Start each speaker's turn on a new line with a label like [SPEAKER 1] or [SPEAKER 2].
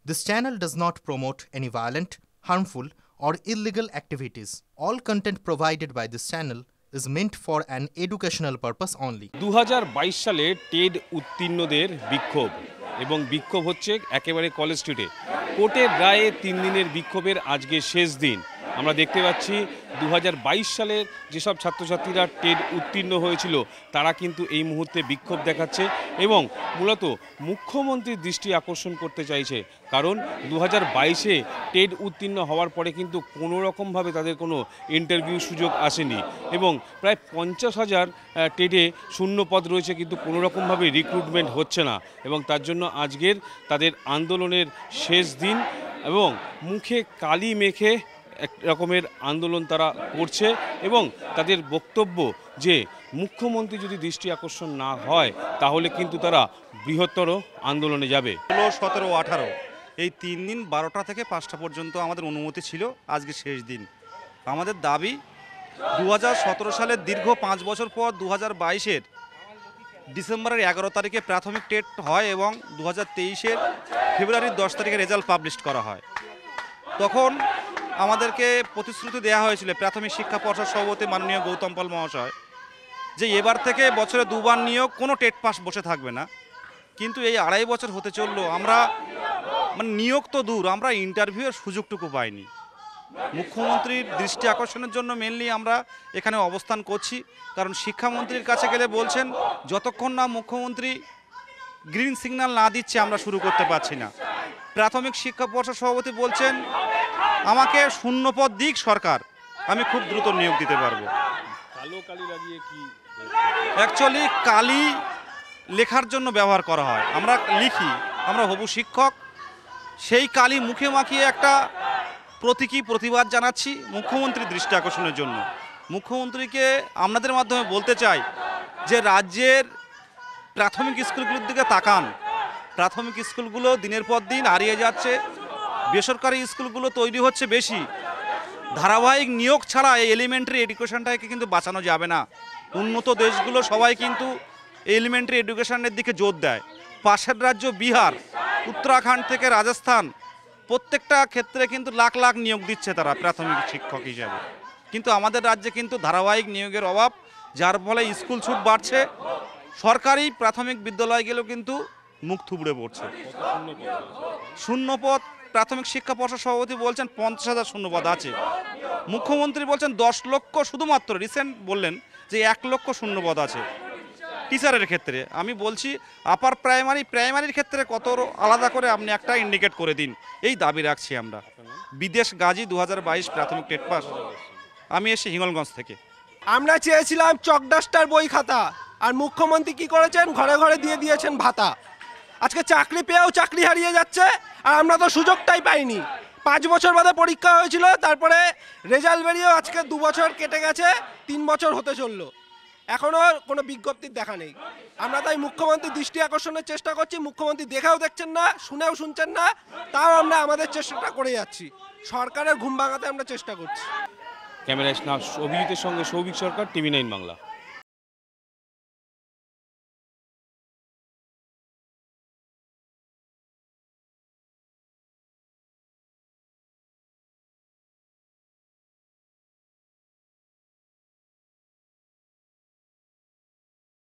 [SPEAKER 1] This channel does not promote any violent, harmful, or illegal activities. All content provided by this channel is meant for an educational purpose only.
[SPEAKER 2] 2022 সালে Ted উত্তীর্ণদের বিক্ষোভ এবং বিক্ষোভ হচ্ছে একেবারে college স্ট্রিটে। কোর্টের রায়ে 3 দিনের বিক্ষোভের আজকে শেষ দিন। আমরা দেখতে পাচ্ছি 2022 সালের যেসব ছাত্রছাত্রীরা টেড উত্তীর্ণ হয়েছিল তারা কিন্তু এই মুহূর্তে বিক্ষোভ দেখাচ্ছে এবং মূলত মুখ্যমন্ত্রীর দৃষ্টি আকর্ষণ করতে চাইছে, কারণ 2022-এ টেড উত্তীর্ণ হওয়ার পরে কিন্তু কোনো রকমভাবে তাদের কোনো ইন্টারভিউ সুযোগ আসেনি এবং প্রায় 50,000 টেডে শূন্য পদ রয়েছে, কিন্তু কোনো রকমভাবে রিক্রুটমেন্ট হচ্ছে না এবং তার জন্য আজকের তাদের আন্দোলনের শেষ দিন এবং মুখে কালি মেখে এক রকমের আন্দোলন তারা করছে এবং তাদের বক্তব্য যে মুখ্যমন্ত্রী যদি দৃষ্টি আকর্ষণ না হয় তাহলে কিন্তু তারা বৃহত্তর আন্দোলনে যাবে।
[SPEAKER 3] 16, 17, 18 এই 3 দিন 12টা থেকে 5টা পর্যন্ত আমাদের অনুমতি ছিল। আজকে শেষ দিন। আমাদের দাবি 2017 সালের দীর্ঘ 5 বছর পর 2022-এর ডিসেম্বরের 11 তারিখে প্রাথমিক টেট হয় এবং 2023-এর ফেব্রুয়ারির 10 তারিখে রেজাল্ট পাবলিশ করা হয়। তখন আমাদেরকে প্রতিশ্রুতি দেওয়া হয়েছিল প্রাথমিক শিক্ষা পর্ষদ সভাপতি মাননীয় গৌতম পাল মহাশয় যে এবার থেকে বছরে 2 বার নিয়োগ, কোনো টেট পাস বসে থাকবে না। কিন্তু এই 2.5 বছর হতে চললো, আমরা নিয়োগ তো দূর, আমরা ইন্টারভিউয়ের সুযোগটুকু পাইনি। মুখ্যমন্ত্রীর দৃষ্টি আকর্ষণের জন্য মেনলি আমরা এখানে অবস্থান করছি, কারণ শিক্ষামন্ত্রীর কাছে গেলে বলছেন যতক্ষণ না মুখ্যমন্ত্রী গ্রিন সিগন্যাল না দিচ্ছে আমরা শুরু করতে পারছি না। প্রাথমিক শিক্ষা পর্ষদ সভাপতি বলছেন আমাকে শূন্য পদ দিক সরকার, আমি খুব দ্রুত নিয়োগ দিতে পারবো।
[SPEAKER 2] কালো কালি লাগিয়ে কি
[SPEAKER 3] অ্যাকচুয়ালি কালি লেখার জন্য ব্যবহার করা হয়, আমরা লিখি, আমরা হবু শিক্ষক, সেই কালি মুখে মাখিয়ে একটা প্রতীকী প্রতিবাদ জানাচ্ছি মুখ্যমন্ত্রীর দৃষ্টি আকর্ষণের জন্য। মুখ্যমন্ত্রীকে আপনাদের মাধ্যমে বলতে চাই যে রাজ্যের প্রাথমিক স্কুলগুলোর দিকে তাকান। প্রাথমিক স্কুলগুলো দিনের পর দিন হারিয়ে যাচ্ছে, বেসরকারি স্কুলগুলো তৈরি হচ্ছে বেশি। ধারাবাহিক নিয়োগ ছাড়া এই এলিমেন্টারি এডুকেশনটাকে কিন্তু বাঁচানো যাবে না। উন্নত দেশগুলো সবাই কিন্তু এলিমেন্টারি এডুকেশনের দিকে জোর দেয়। পাশের রাজ্য বিহার, উত্তরাখণ্ড থেকে রাজস্থান, প্রত্যেকটা ক্ষেত্রে কিন্তু লাখ লাখ নিয়োগ দিচ্ছে তারা প্রাথমিক শিক্ষক হিসাবে, কিন্তু আমাদের রাজ্যে কিন্তু ধারাবাহিক নিয়োগের অভাব, যার ফলে স্কুল ছুট বাড়ছে। সরকারি প্রাথমিক বিদ্যালয় গেলেও কিন্তু মুখ থুবড়ে পড়ছে। শূন্যপদ প্রাথমিক শিক্ষা পর্ষদ সভাপতি বলছেন 50,000 শূন্যপদ আছে, মুখ্যমন্ত্রী বলছেন 10 লক্ষ, শুধুমাত্র রিসেন্ট বললেন যে 1 লক্ষ শূন্যপদ আছে টিচারের ক্ষেত্রে। আমি বলছি আপার প্রাইমারির ক্ষেত্রে কত আলাদা করে আপনি একটা ইন্ডিকেট করে দিন, এই দাবি রাখছি আমরা। বিদেশ গাজী 2022 প্রাথমিক টেট পাস। আমি এসে হিঙ্গলগঞ্জ থেকে।
[SPEAKER 4] আমরা চেয়েছিলাম চক ডাস্টার বই খাতা, আর মুখ্যমন্ত্রী কি করেছেন, ঘরে ঘরে দিয়ে দিয়েছেন ভাতা। আজকে চাকরি পেয়েও চাকরি হারিয়ে যাচ্ছে, আর আমরা তো সুযোগটাই পাইনি। 5 বছর বাদে পরীক্ষা হয়েছিল, তারপরে রেজাল্ট বেরিয়েও আজকে 2 বছর কেটে গেছে, 3 বছর হতে চললো, এখনও কোনো বিজ্ঞপ্তির দেখা নেই। আমরা তাই মুখ্যমন্ত্রীর দৃষ্টি আকর্ষণের চেষ্টা করছি, মুখ্যমন্ত্রী দেখেও দেখছেন না, শুনেও শুনছেন না, তাও আমরা আমাদের চেষ্টাটা করে যাচ্ছি। সরকারের ঘুম ভাঙাতে আমরা চেষ্টা করছি।
[SPEAKER 2] ক্যামেরায় অভিজিতের সঙ্গে সৌভিক সরকার, TV9 বাংলা।